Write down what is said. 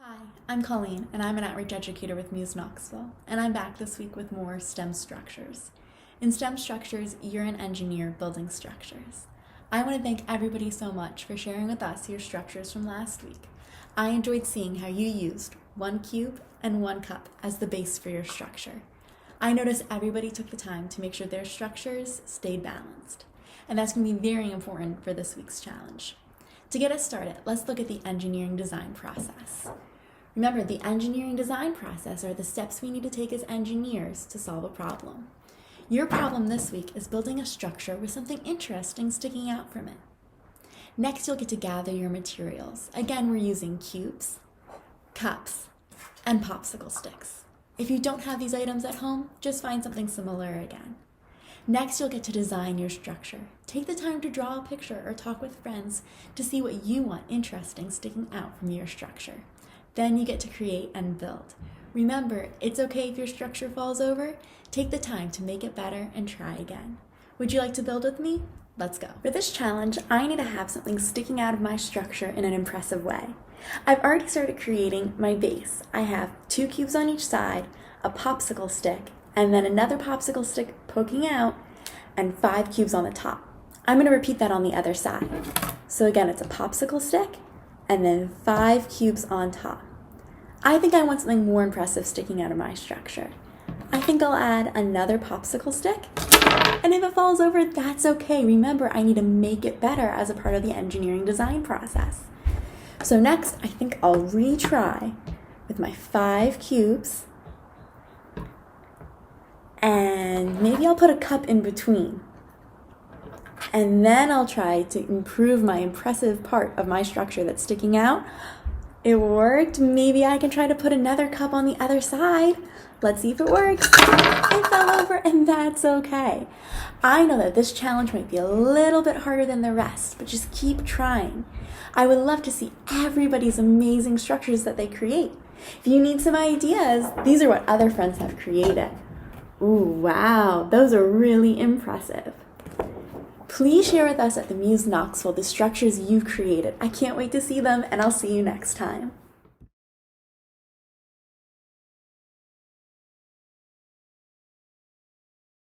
Hi, I'm Colleen, and I'm an outreach educator with Muse Knoxville, and I'm back this week with more STEM structures. In STEM structures, you're an engineer building structures. I want to thank everybody so much for sharing with us your structures from last week. I enjoyed seeing how you used one cube and one cup as the base for your structure. I noticed everybody took the time to make sure their structures stayed balanced, and that's going to be very important for this week's challenge. To get us started, let's look at the engineering design process. Remember, the engineering design process are the steps we need to take as engineers to solve a problem. Your problem this week is building a structure with something interesting sticking out from it. Next, you'll get to gather your materials. Again, we're using cubes, cups, and popsicle sticks. If you don't have these items at home, just find something similar again. Next, you'll get to design your structure. Take the time to draw a picture or talk with friends to see what you want interesting sticking out from your structure. Then you get to create and build. Remember, it's okay if your structure falls over. Take the time to make it better and try again. Would you like to build with me? Let's go. For this challenge, I need to have something sticking out of my structure in an impressive way. I've already started creating my base. I have 2 cubes on each side, a popsicle stick, and then another popsicle stick poking out, and 5 cubes on the top. I'm going to repeat that on the other side. So again, it's a popsicle stick, and then 5 cubes on top. I think I want something more impressive sticking out of my structure. I think I'll add another popsicle stick, and if it falls over, that's okay. Remember, I need to make it better as a part of the engineering design process. So next, I think I'll retry with my 5 cubes, and maybe I'll put a cup in between. And then I'll try to improve my impressive part of my structure that's sticking out. It worked. Maybe I can try to put another cup on the other side. Let's see if it works. It fell over, and that's okay. I know that this challenge might be a little bit harder than the rest, but just keep trying. I would love to see everybody's amazing structures that they create. If you need some ideas, these are what other friends have created. Ooh, wow, those are really impressive. Please share with us at the Muse Knoxville the structures you've created. I can't wait to see them, and I'll see you next time.